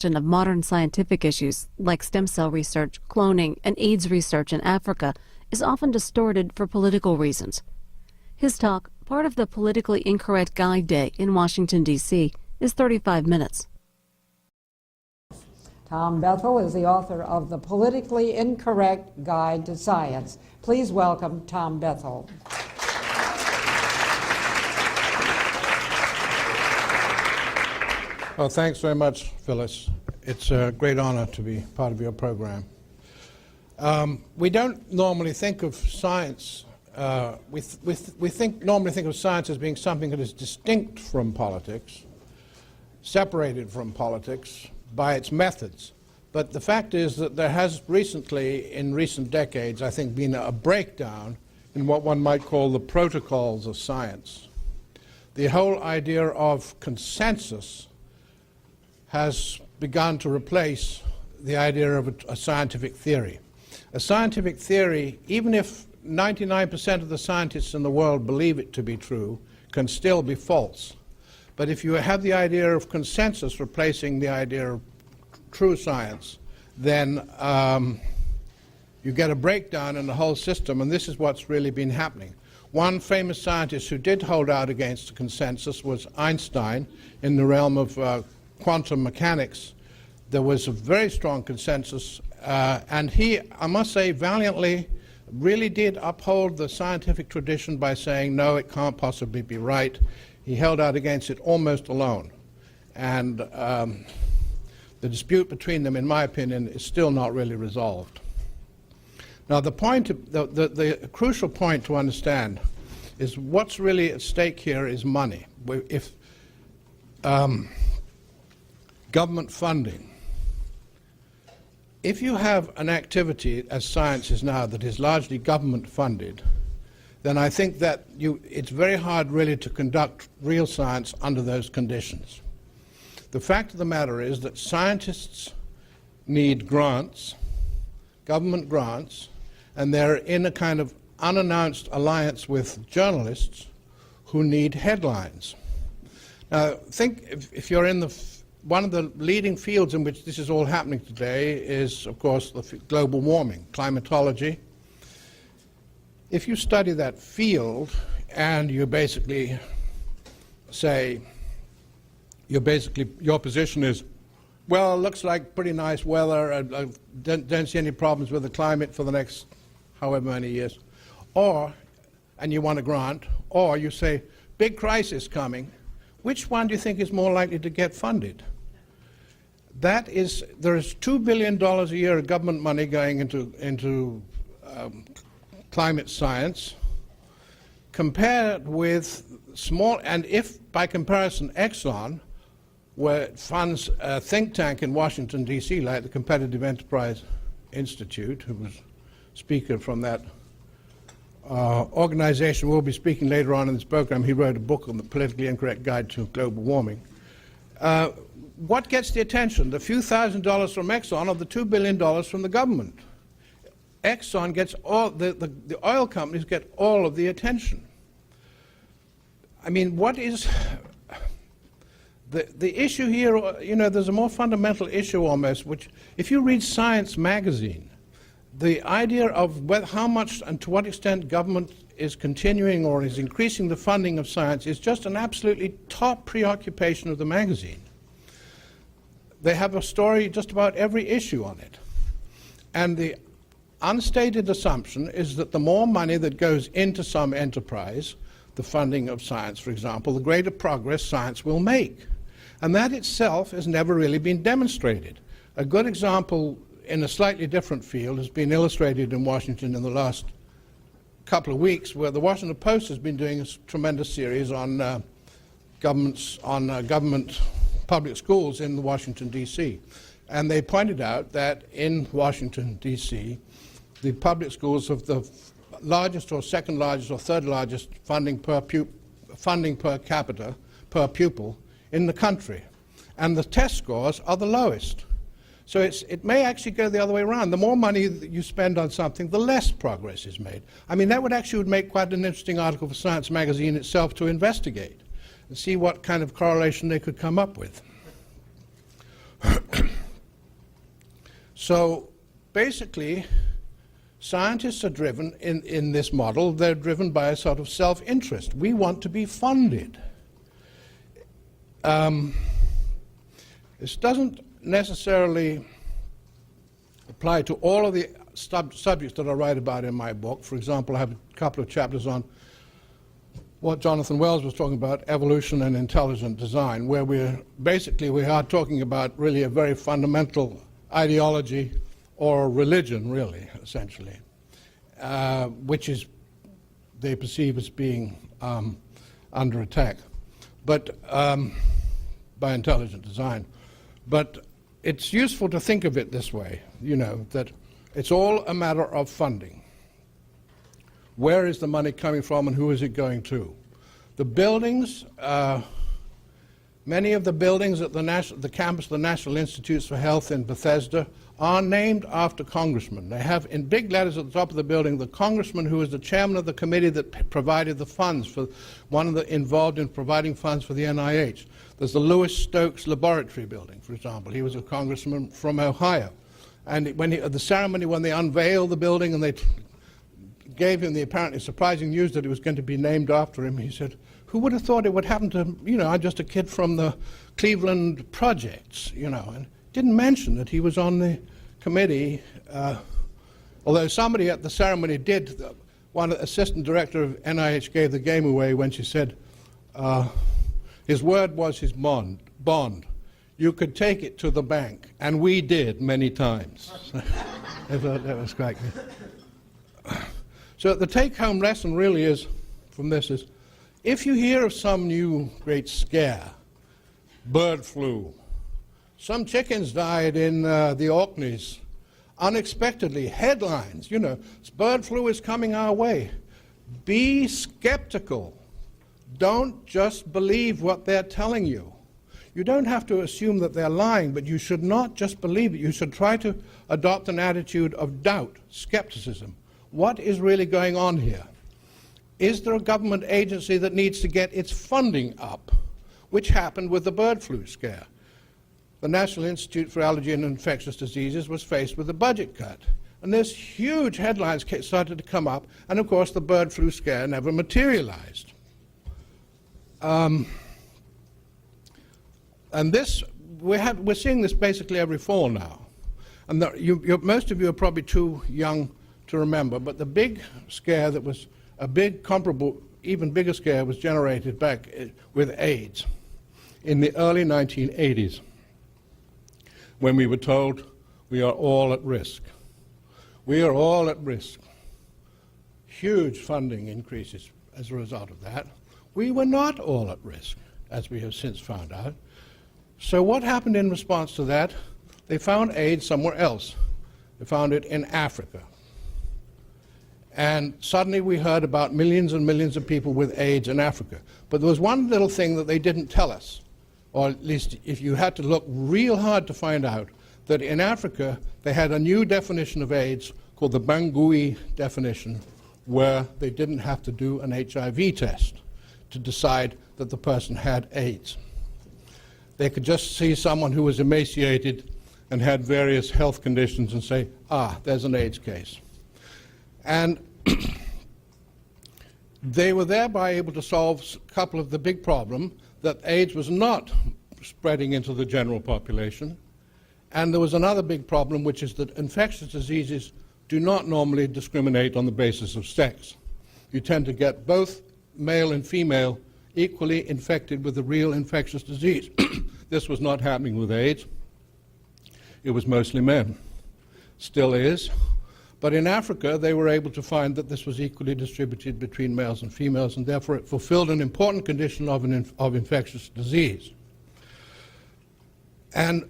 question of modern scientific issues like stem cell research, cloning, and AIDS research in Africa is often distorted for political reasons. His talk, part of the Politically Incorrect Guide Day in Washington, D.C., is 35 minutes. Tom Bethell is the author of The Politically Incorrect Guide to Science. Please welcome Tom Bethell. Well, thanks very much, Phyllis. It's a great honor to be part of your program. We don't normally think of science, we normally think of science as being something that is distinct from politics, separated from politics by its methods. But the fact is that there has recently, in recent decades, I think, been a breakdown in what one might call the protocols of science. The whole idea of consensus has begun to replace the idea of a scientific theory. A scientific theory, even if 99% of the scientists in the world believe it to be true, can still be false. But if you have the idea of consensus replacing the idea of true science, then you get a breakdown in the whole system, and this is what's really been happening. One famous scientist who did hold out against the consensus was Einstein in the realm of quantum mechanics. There was a very strong consensus, and he, I must say, valiantly really did uphold the scientific tradition by saying, no, it can't possibly be right. He held out against it almost alone. And the dispute between them, in my opinion, is still not really resolved. Now, the crucial point to understand is what's really at stake here is money. If government funding. If you have an activity, as science is now, that is largely government funded, then I think that it's very hard really to conduct real science under those conditions. The fact of the matter is that scientists need grants, government grants, and they're in a kind of unannounced alliance with journalists who need headlines. Now, think if you're in one of the leading fields in which this is all happening today is, of course, global warming, climatology. If you study that field and you basically say, your position is, well, it looks like pretty nice weather, I don't see any problems with the climate for the next however many years, and you want a grant, or you say, big crisis coming, which one do you think is more likely to get funded? There is $2 billion a year of government money going into climate science, compared with small, and if by comparison Exxon, where it funds a think tank in Washington, D.C., like the Competitive Enterprise Institute, who was speaker from that organization, will be speaking later on in this program. He wrote a book on the Politically Incorrect Guide to Global Warming. What gets the attention? The few $1,000s from Exxon or the $2 billion from the government? Exxon gets all, the oil companies get all of the attention. I mean, what is the issue here? You know, there's a more fundamental issue almost, which if you read Science magazine, the idea of how much and to what extent government is continuing or is increasing the funding of science is just an absolutely top preoccupation of the magazine. They have a story just about every issue on it. And the unstated assumption is that the more money that goes into some enterprise, the funding of science, for example, the greater progress science will make. And that itself has never really been demonstrated. A good example in a slightly different field has been illustrated in Washington in the last couple of weeks, where the Washington Post has been doing a tremendous series on government public schools in Washington, D.C. And they pointed out that in Washington, D.C., the public schools have the largest or second largest or third largest funding per capita, per pupil in the country. And the test scores are the lowest. So it may actually go the other way around. The more money that you spend on something, the less progress is made. I mean, that would make quite an interesting article for Science magazine itself to investigate and see what kind of correlation they could come up with. So basically, scientists are driven, in this model, they're driven by a sort of self-interest. We want to be funded. This doesn't necessarily apply to all of the subjects that I write about in my book. For example, I have a couple of chapters on what Jonathan Wells was talking about, evolution and intelligent design, where we are talking about really a very fundamental ideology or religion, really, essentially, which is they perceive as being under attack, but by intelligent design. But it's useful to think of it this way, you know, that it's all a matter of funding. Where is the money coming from and who is it going to? The buildings, many of the buildings at the campus of the National Institutes for Health in Bethesda are named after congressmen. They have in big letters at the top of the building the congressman who is the chairman of the committee that provided the funds for one of the involved in providing funds for the NIH. There's the Lewis Stokes Laboratory building, for example. He was a congressman from Ohio. And at the ceremony when they unveiled the building and they gave him the apparently surprising news that it was going to be named after him, he said, who would have thought it would happen to, you know, I'm just a kid from the Cleveland projects, you know, and didn't mention that he was on the committee, although somebody at the ceremony did. One assistant director of NIH gave the game away when she said, his word was his bond. You could take it to the bank, and we did many times. I thought that was quite good. So the take-home lesson really is, from this is, if you hear of some new great scare, bird flu, some chickens died in the Orkneys, unexpectedly, headlines, you know, bird flu is coming our way. Be skeptical. Don't just believe what they're telling you. You don't have to assume that they're lying, but you should not just believe it. You should try to adopt an attitude of doubt, skepticism. What is really going on here? Is there a government agency that needs to get its funding up, which happened with the bird flu scare? The National Institute for Allergy and Infectious Diseases was faced with a budget cut. And this huge headlines started to come up, and of course the bird flu scare never materialized. And this, we're seeing this basically every fall now. And most of you are probably too young to remember, but the big scare that was a big comparable, even bigger scare was generated back with AIDS in the early 1980s, when we were told we are all at risk. We are all at risk. Huge funding increases as a result of that. We were not all at risk, as we have since found out. So what happened in response to that? They found AIDS somewhere else. They found it in Africa. And suddenly we heard about millions and millions of people with AIDS in Africa. But there was one little thing that they didn't tell us, or at least if you had to look real hard to find out, that in Africa they had a new definition of AIDS called the Bangui definition, where they didn't have to do an HIV test to decide that the person had AIDS. They could just see someone who was emaciated and had various health conditions and say, ah, there's an AIDS case. And they were thereby able to solve a couple of the big problems, that AIDS was not spreading into the general population. And there was another big problem, which is that infectious diseases do not normally discriminate on the basis of sex. You tend to get both male and female equally infected with the real infectious disease. This was not happening with AIDS. It was mostly men. Still is. But in Africa, they were able to find that this was equally distributed between males and females, and therefore it fulfilled an important condition of infectious disease. And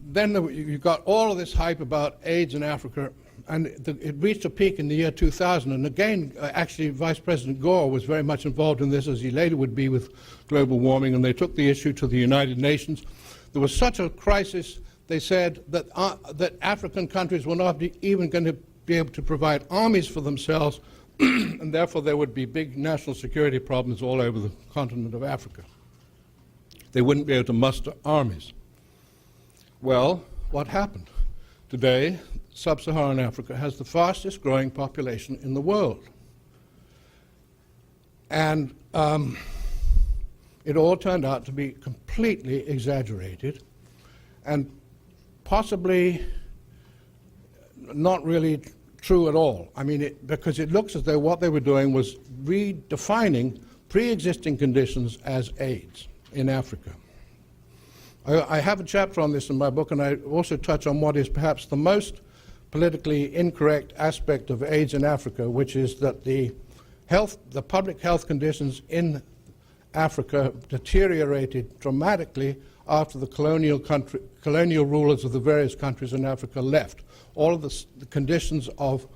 then you got all of this hype about AIDS in Africa, and it reached a peak in the year 2000. And again, actually, Vice President Gore was very much involved in this, as he later would be with global warming, and they took the issue to the United Nations. There was such a crisis, they said that African countries were not even going to be able to provide armies for themselves, and therefore there would be big national security problems all over the continent of Africa. They wouldn't be able to muster armies. Well, what happened? Today, sub-Saharan Africa has the fastest growing population in the world. And it all turned out to be completely exaggerated and possibly not really true at all. I mean, because it looks as though what they were doing was redefining pre-existing conditions as AIDS in Africa. I have a chapter on this in my book, and I also touch on what is perhaps the most politically incorrect aspect of AIDS in Africa, which is that the public health conditions in Africa deteriorated dramatically after the colonial rulers of the various countries in Africa left. All of the conditions of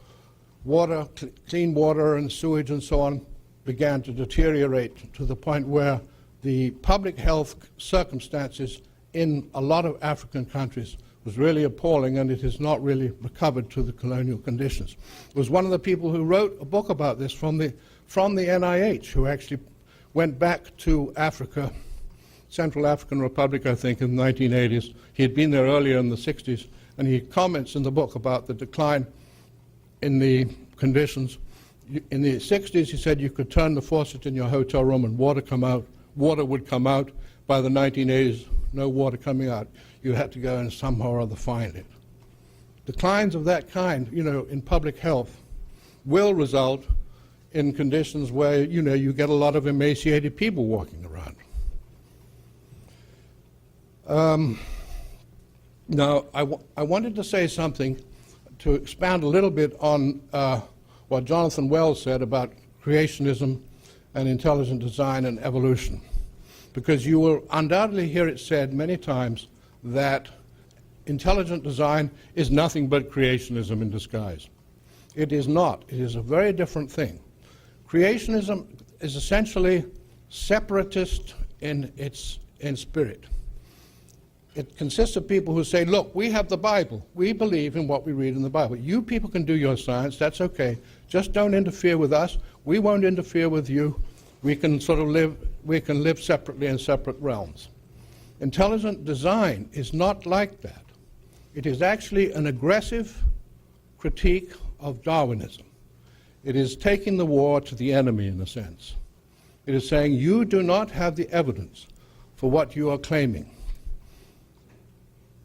water, clean water and sewage and so on began to deteriorate to the point where the public health circumstances in a lot of African countries was really appalling, and it has not really recovered to the colonial conditions. It was one of the people who wrote a book about this from the NIH, who actually went back to Africa, Central African Republic, I think, in the 1980s. He had been there earlier in the 60s, and he comments in the book about the decline in the conditions. In the 60s, he said you could turn the faucet in your hotel room and water would come out. By the 1980s, no water coming out. You had to go and somehow or other find it. Declines of that kind, in public health will result in conditions where, you get a lot of emaciated people walking around. Now, I wanted to say something to expand a little bit on what Jonathan Wells said about creationism and intelligent design and evolution, because you will undoubtedly hear it said many times that intelligent design is nothing but creationism in disguise. It is not. It is a very different thing. Creationism is essentially separatist in spirit. It consists of people who say, look, we have the Bible. We believe in what we read in the Bible. You people can do your science. That's okay. Just don't interfere with us. We won't interfere with you. We can live separately in separate realms. Intelligent design is not like that. It is actually an aggressive critique of Darwinism. It is taking the war to the enemy, in a sense. It is saying you do not have the evidence for what you are claiming.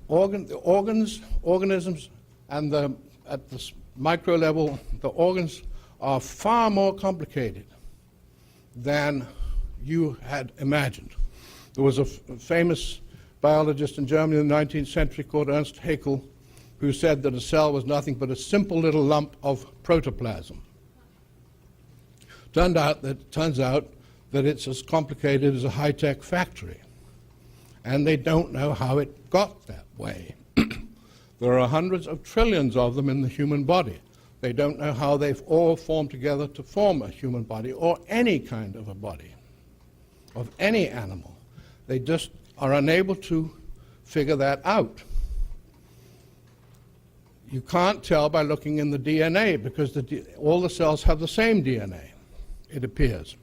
Organisms, and at the micro level, the organs are far more complicated than you had imagined. There was a famous biologist in Germany in the 19th century called Ernst Haeckel, who said that a cell was nothing but a simple little lump of protoplasm. Turns out that it's as complicated as a high-tech factory, and they don't know how it got that way. There are hundreds of trillions of them in the human body. They don't know how they've all formed together to form a human body or any kind of a body, of any animal. They just are unable to figure that out. You can't tell by looking in the DNA because all the cells have the same DNA, it appears.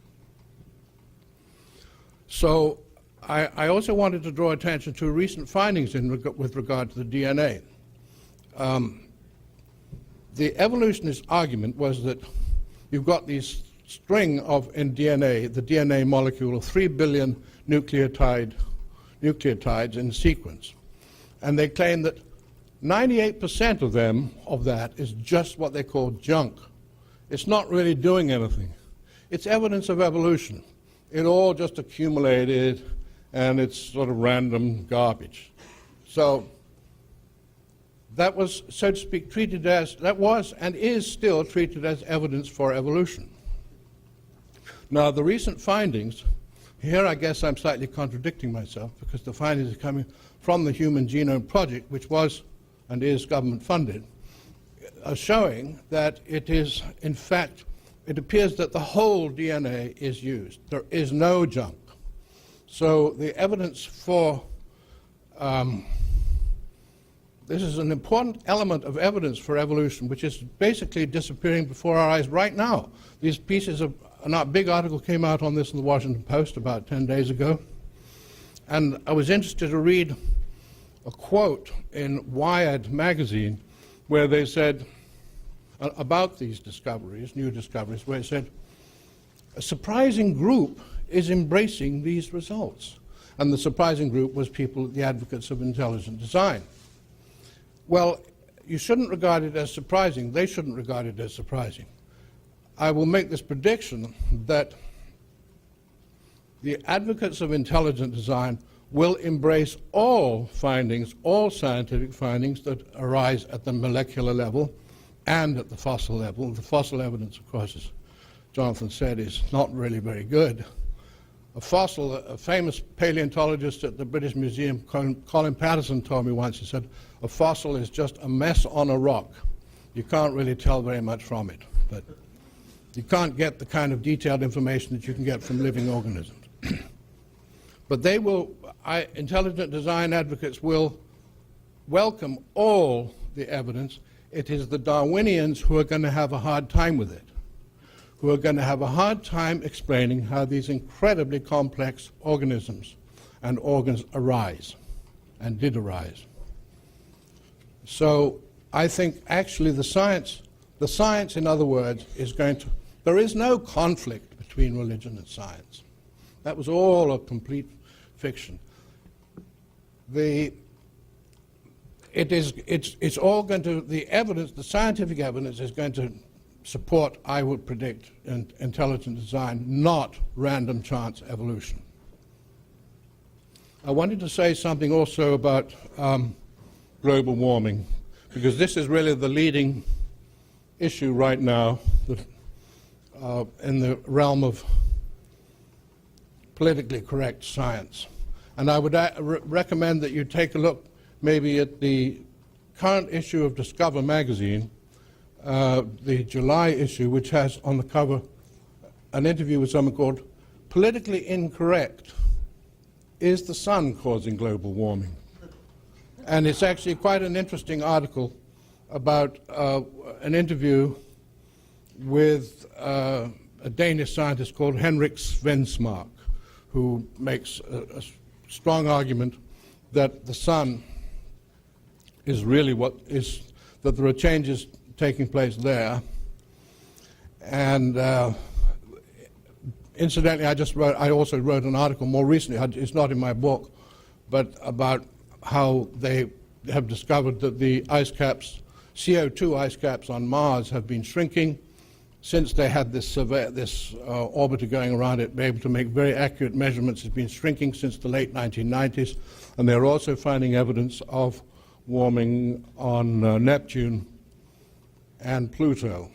So I also wanted to draw attention to recent findings with regard to the DNA. The evolutionist argument was that you've got these string in DNA, the DNA molecule of 3 billion nucleotides in sequence. And they claim that 98% of that is just what they call junk. It's not really doing anything. It's evidence of evolution. It all just accumulated, and it's sort of random garbage. So that was, so to speak, that was and is still treated as evidence for evolution. Now, the recent findings, here I guess I'm slightly contradicting myself because the findings are coming from the Human Genome Project, which was and is government funded, are showing that it is, in fact, it appears that the whole DNA is used. There is no junk. So the evidence for this is an important element of evidence for evolution, which is basically disappearing before our eyes right now. These pieces of a big article came out on this in the Washington Post about 10 days ago, and I was interested to read a quote in Wired magazine where they said about these discoveries, new discoveries, where it said, a surprising group is embracing these results. And the surprising group was people, the advocates of intelligent design. Well, you shouldn't regard it as surprising. They shouldn't regard it as surprising. I will make this prediction that the advocates of intelligent design will embrace all findings, all scientific findings that arise at the molecular level and at the fossil level. The fossil evidence, of course, as Jonathan said, is not really very good. A famous paleontologist at the British Museum, Colin Patterson, told me once, he said, a fossil is just a mess on a rock. You can't really tell very much from it, but you can't get the kind of detailed information that you can get from living organisms. But they will, intelligent design advocates will welcome all the evidence. It is the Darwinians who are going to have a hard time with it, who are going to have a hard time explaining how these incredibly complex organisms and organs arise and did arise. So I think actually the science, in other words, is going to, there is no conflict between religion and science. That was all a complete fiction. It's all going to, the evidence, the scientific evidence is going to support, I would predict, intelligent design, not random chance evolution. I wanted to say something also about global warming, because this is really the leading issue right now in the realm of politically correct science. And I would recommend that you take a look maybe at the current issue of Discover magazine, the July issue, which has on the cover an interview with someone called Politically Incorrect, Is the Sun Causing Global Warming? And it's actually quite an interesting article about an interview with a Danish scientist called Henrik Svensmark, who makes a strong argument that the sun is really what is, that there are changes taking place there. And incidentally, I also wrote an article more recently, it's not in my book, but about how they have discovered that the ice caps, CO2 ice caps on Mars have been shrinking since they had this orbiter going around it, be able to make very accurate measurements. It's been shrinking since the late 1990s, and they're also finding evidence of warming on Neptune and Pluto.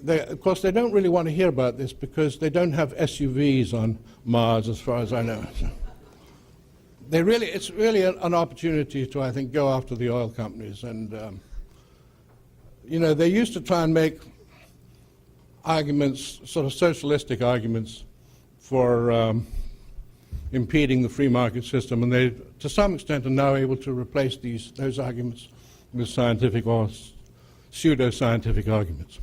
Of course, they don't really want to hear about this because they don't have SUVs on Mars, as far as I know. It's really an opportunity to, I think, go after the oil companies. And, you know, they used to try and make arguments, sort of socialistic arguments, for impeding the free market system, and they, to some extent, are now able to replace those arguments with scientific or pseudo-scientific arguments.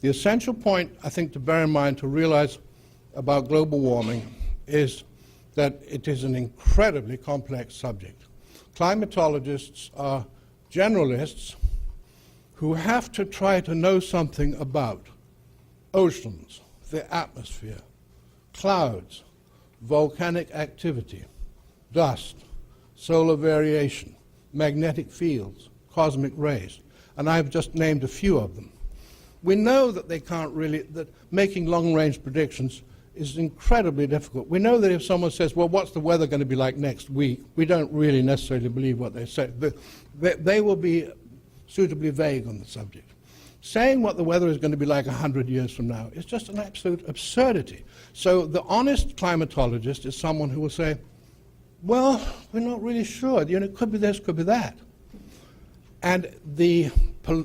The essential point, I think, to bear in mind, to realize about global warming is that it is an incredibly complex subject. Climatologists are generalists who have to try to know something about oceans, the atmosphere, clouds, volcanic activity, dust, solar variation, magnetic fields, cosmic rays, and I've just named a few of them. We know that they can't really, that making long-range predictions is incredibly difficult. We know that if someone says, well, what's the weather going to be like next week, we don't really necessarily believe what they say. They will be suitably vague on the subject. Saying what the weather is going to be like 100 years from now is just an absolute absurdity. So the honest climatologist is someone who will say, well, we're not really sure. You know, it could be this, could be that. And the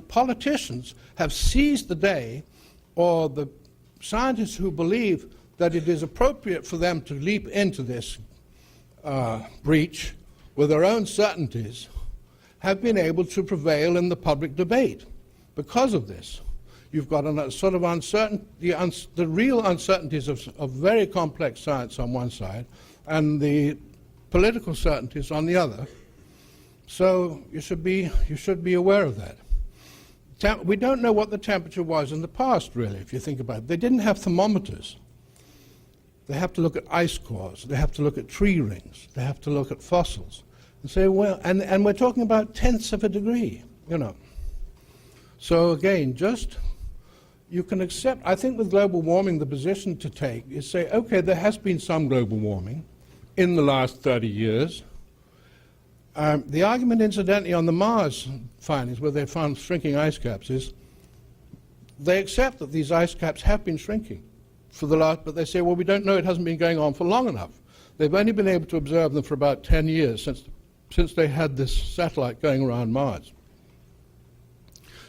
politicians have seized the day, or the scientists who believe that it is appropriate for them to leap into this breach with their own certainties, have been able to prevail in the public debate. Because of this, you've got a sort of uncertainty, the real uncertainties of very complex science on one side, and the political certainties on the other. So you should be aware of that. We don't know what the temperature was in the past, really, if you think about it. They didn't have thermometers. They have to look at ice cores. They have to look at tree rings. They have to look at fossils. And say, well, and we're talking about tenths of a degree, you know. So again, you can accept, I think with global warming, the position to take is say, okay, there has been some global warming in the last 30 years. The argument, incidentally, on the Mars findings, where they found shrinking ice caps, is they accept that these ice caps have been shrinking for the last, but they say, well, we don't know, it hasn't been going on for long enough. They've only been able to observe them for about 10 years since they had this satellite going around Mars.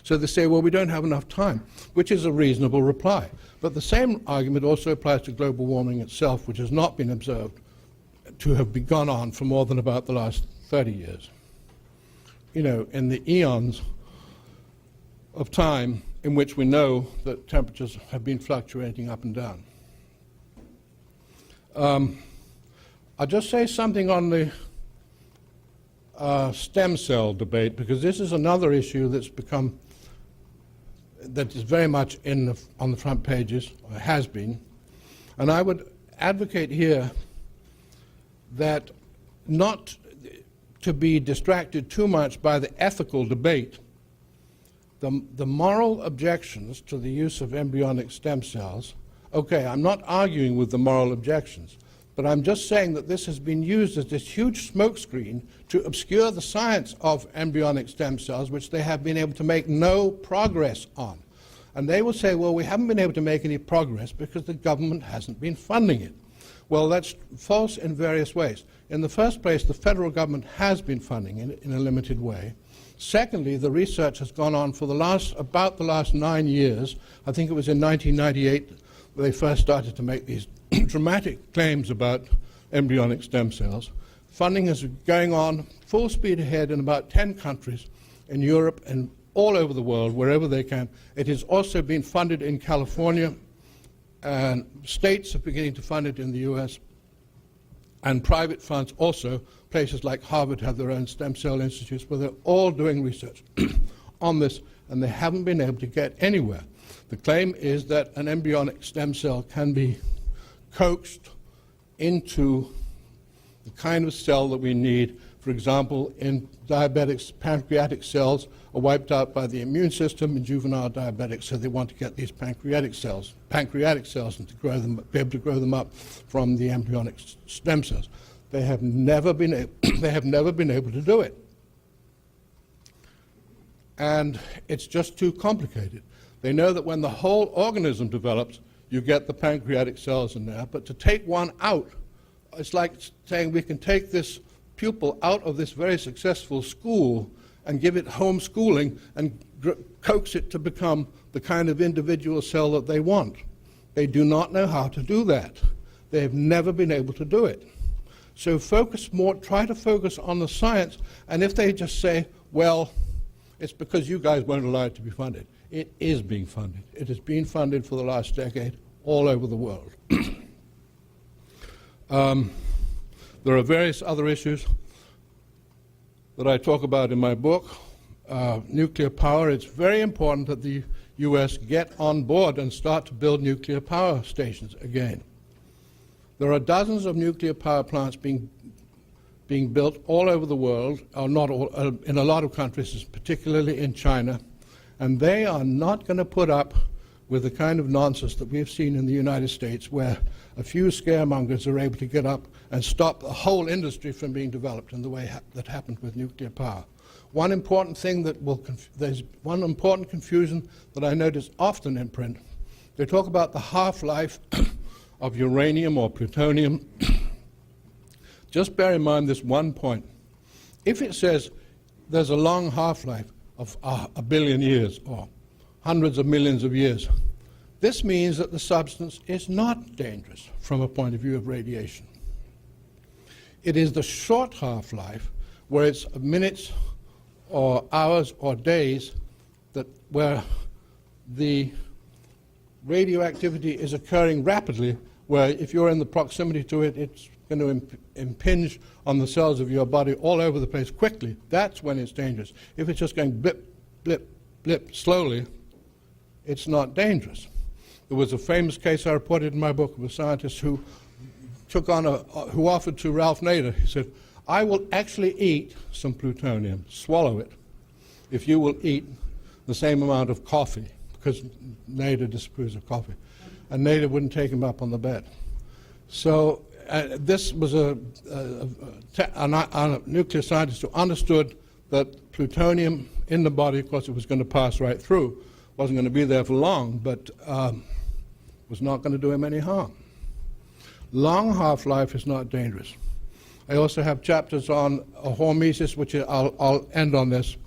So they say, well, we don't have enough time, which is a reasonable reply. But the same argument also applies to global warming itself, which has not been observed to have gone on for more than about the last 30 years. You know, in the eons of time in which we know that temperatures have been fluctuating up and down. I'll just say something on the stem cell debate, because this is another issue that is very much on the front pages, or has been. And I would advocate here that not to be distracted too much by the ethical debate. The moral objections to the use of embryonic stem cells, okay, I'm not arguing with the moral objections, but I'm just saying that this has been used as this huge smokescreen to obscure the science of embryonic stem cells, which they have been able to make no progress on. And they will say, well, we haven't been able to make any progress because the government hasn't been funding it. Well, that's false in various ways. In the first place, the federal government has been funding it in a limited way. Secondly, the research has gone on for about the last 9 years. I think it was in 1998 where they first started to make these dramatic claims about embryonic stem cells. Funding is going on full speed ahead in about 10 countries in Europe and all over the world, wherever they can. It has also been funded in California, and states are beginning to fund it in the US, and private funds also. Places like Harvard have their own stem cell institutes where they're all doing research on this, and they haven't been able to get anywhere. The claim is that an embryonic stem cell can be coaxed into the kind of cell that we need. For example, in diabetics, pancreatic cells are wiped out by the immune system in juvenile diabetics, so they want to get these pancreatic cells and to grow them, be able to grow them up from the embryonic stem cells. They have never been able to do it. And it's just too complicated. They know that when the whole organism develops, you get the pancreatic cells in there, but to take one out, it's like saying we can take this pupil out of this very successful school and give it homeschooling and coax it to become the kind of individual cell that they want. They do not know how to do that. They have never been able to do it. So try to focus on the science, and if they just say, well, it's because you guys won't allow it to be funded. It is being funded. It has been funded for the last decade all over the world. There are various other issues that I talk about in my book. Nuclear power, it's very important that the US get on board and start to build nuclear power stations again. There are dozens of nuclear power plants being built all over the world, or not all, in a lot of countries, particularly in China, and they are not going to put up with the kind of nonsense that we've seen in the United States, where a few scaremongers are able to get up and stop the whole industry from being developed in the way that happened with nuclear power. One important thing there's one important confusion that I notice often in print. They talk about the half-life of uranium or plutonium. Just bear in mind this one point. If it says there's a long half-life of 1 billion years or hundreds of millions of years, this means that the substance is not dangerous from a point of view of radiation. It is the short half-life, where it's minutes or hours or days, where the radioactivity is occurring rapidly, where if you're in the proximity to it, it's going to impinge on the cells of your body all over the place quickly, that's when it's dangerous. If it's just going blip, blip, blip slowly, it's not dangerous. There was a famous case I reported in my book of a scientist who who offered to Ralph Nader, he said, I will actually eat some plutonium, swallow it, if you will eat the same amount of coffee, because Nader disapproves of coffee. And Nader wouldn't take him up on the bet. So this was a nuclear scientist who understood that plutonium in the body, of course it was going to pass right through, wasn't going to be there for long, but was not going to do him any harm. Long half-life is not dangerous. I also have chapters on hormesis, which I'll end on this.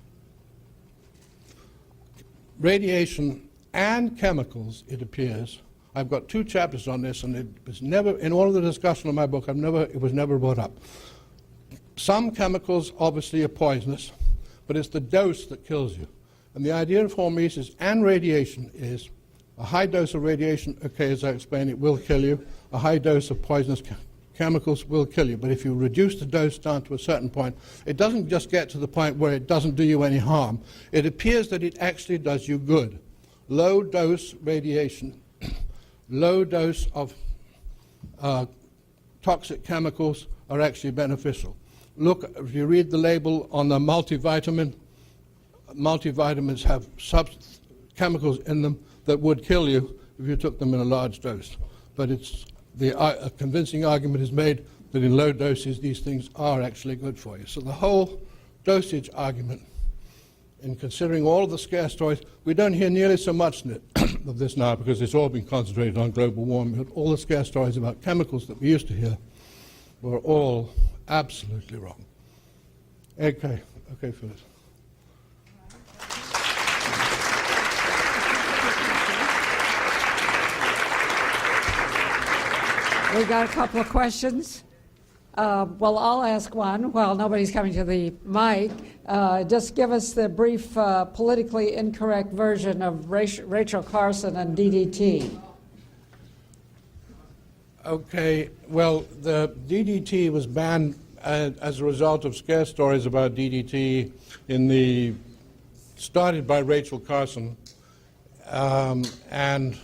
Radiation and chemicals, it appears. I've got 2 chapters on this, and it was never, in all of the discussion of my book, it was never brought up. Some chemicals obviously are poisonous, but it's the dose that kills you. And the idea of hormesis and radiation is a high dose of radiation, okay, as I explained, it will kill you. A high dose of poisonous chemicals will kill you. But if you reduce the dose down to a certain point, it doesn't just get to the point where it doesn't do you any harm. It appears that it actually does you good. Low dose radiation, low dose of toxic chemicals are actually beneficial. Look, if you read the label on the multivitamin, multivitamins have chemicals in them that would kill you if you took them in a large dose. But a convincing argument is made that in low doses these things are actually good for you. So the whole dosage argument, in considering all of the scare stories, we don't hear nearly so much of this now because it's all been concentrated on global warming. But all the scare stories about chemicals that we used to hear were all absolutely wrong. Okay, Phyllis. We got a couple of questions. Well, I'll ask one while nobody's coming to the mic. Just give us the brief politically incorrect version of Rachel Carson and DDT. Okay, well, the DDT was banned as a result of scare stories about DDT started by Rachel Carson, and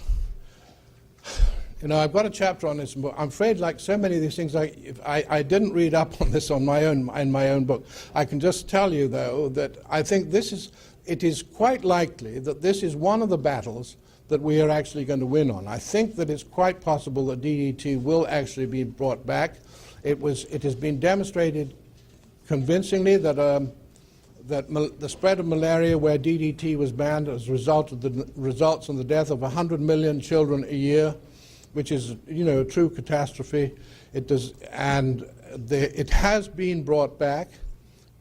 you know, I've got a chapter on this, but I'm afraid, like so many of these things, I didn't read up on this in my own book. I can just tell you, though, that I think it is quite likely that this is one of the battles that we are actually going to win on. I think that it's quite possible that DDT will actually be brought back. It has been demonstrated convincingly that the spread of malaria, where DDT was banned as a result of the results in the death of 100 million children a year, which is, you know, a true catastrophe. It has been brought back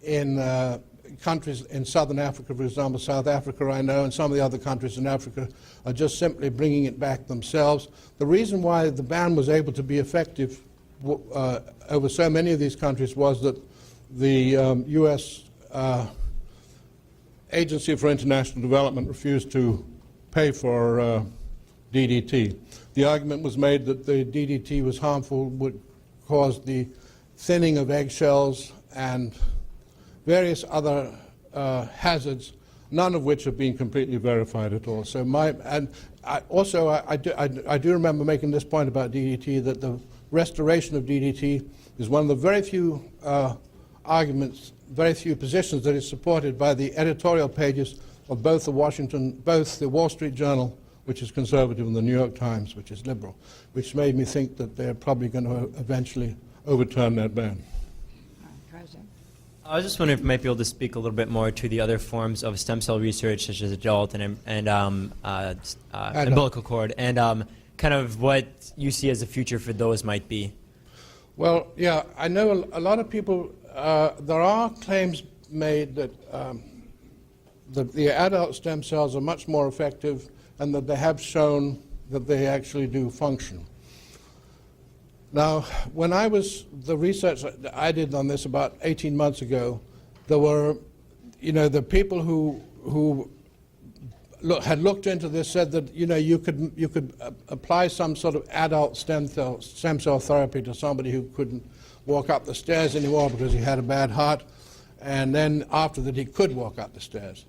in countries in southern Africa, for example, South Africa, I know, and some of the other countries in Africa are just simply bringing it back themselves. The reason why the ban was able to be effective over so many of these countries was that the U.S. Agency for International Development refused to pay for DDT. The argument was made that the DDT was harmful, would cause the thinning of eggshells and various other hazards, none of which have been completely verified at all. So I do remember making this point about DDT, that the restoration of DDT is one of the very few arguments, very few positions that is supported by the editorial pages of both the Wall Street Journal, which is conservative, and the New York Times, which is liberal, which made me think that they're probably going to eventually overturn that ban. I was just wondering if you might be able to speak a little bit more to the other forms of stem cell research, such as adult and umbilical cord, and kind of what you see as the future for those might be. Well, yeah, I know a lot of people, there are claims made that the adult stem cells are much more effective and that they have shown that they actually do function. Now, when the research that I did on this about 18 months ago, there were, you know, the people who had looked into this, said that you could apply some sort of adult stem cell therapy to somebody who couldn't walk up the stairs anymore because he had a bad heart, and then after that he could walk up the stairs.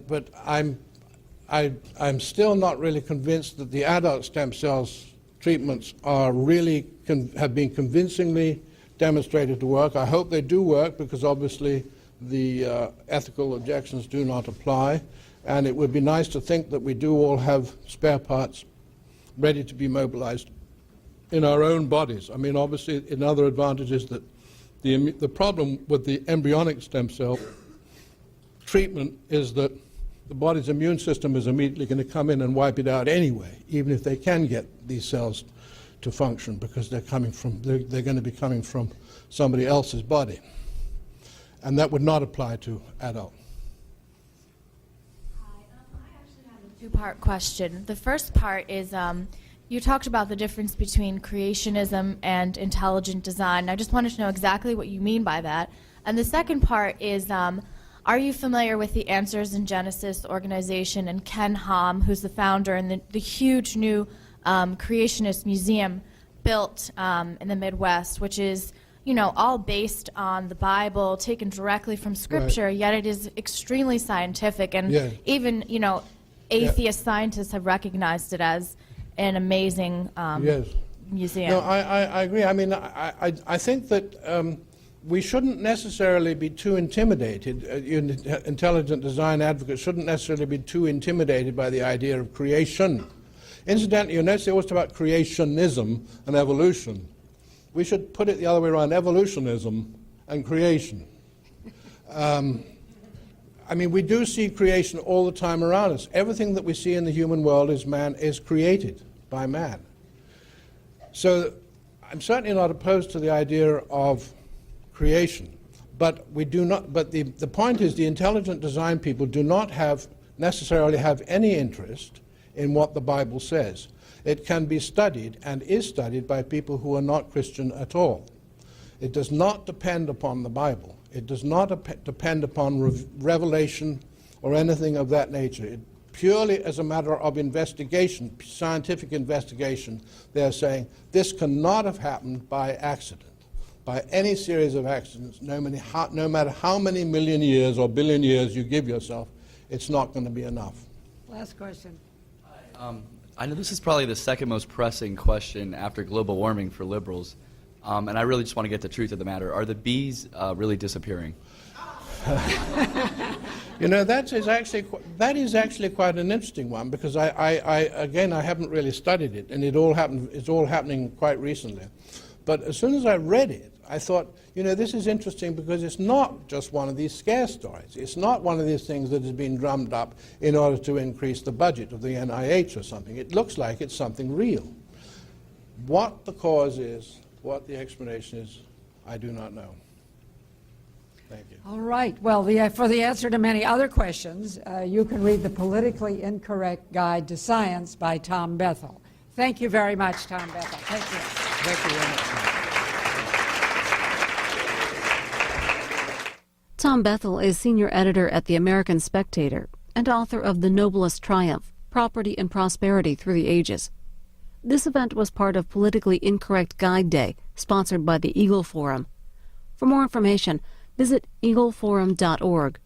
But I'm still not really convinced that the adult stem cells treatments are really have been convincingly demonstrated to work. I hope they do work, because obviously the ethical objections do not apply, and it would be nice to think that we do all have spare parts ready to be mobilized in our own bodies. I mean, obviously another advantage is that the problem with the embryonic stem cell treatment is that the body's immune system is immediately going to come in and wipe it out anyway, even if they can get these cells to function, because they're going to be coming from somebody else's body. And that would not apply to adult. Hi, I actually have a two-part question. The first part is you talked about the difference between creationism and intelligent design. I just wanted to know exactly what you mean by that. And the second part is, are you familiar with the Answers in Genesis organization and Ken Ham, who's the founder, and the huge new creationist museum built in the Midwest, which is, all based on the Bible, taken directly from Scripture, right. Yet it is extremely scientific, and even, atheist scientists have recognized it as an amazing museum. No, I agree. I mean, I think that we shouldn't necessarily be too intimidated. Intelligent design advocates shouldn't necessarily be too intimidated by the idea of creation. Incidentally, you notice they always talk about creationism and evolution. We should put it the other way around, evolutionism and creation. I mean, we do see creation all the time around us. Everything that we see in the human world is created by man. So I'm certainly not opposed to the idea of creation, but we do not. But the point is, the intelligent design people do not necessarily have any interest in what the Bible says. It can be studied and is studied by people who are not Christian at all. It does not depend upon the Bible. It does not depend upon revelation or anything of that nature. It purely as a matter of investigation, scientific investigation, they're saying this cannot have happened by accident, by any series of accidents, no matter how many million years or billion years you give yourself, it's not going to be enough. Last question. I know this is probably the second most pressing question after global warming for liberals, and I really just want to get the truth of the matter. Are the bees really disappearing? That is actually quite an interesting one, because I haven't really studied it, and it's all happening quite recently. But as soon as I read it, I thought, this is interesting, because it's not just one of these scare stories. It's not one of these things that has been drummed up in order to increase the budget of the NIH or something. It looks like it's something real. What the cause is, what the explanation is, I do not know. Thank you. All right. Well, for the answer to many other questions, you can read The Politically Incorrect Guide to Science by Tom Bethell. Thank you very much, Tom Bethell. Thank you. Thank you very much. Tom Bethell is senior editor at The American Spectator and author of The Noblest Triumph, Property and Prosperity Through the Ages. This event was part of Politically Incorrect Guide Day, sponsored by the Eagle Forum. For more information, visit eagleforum.org.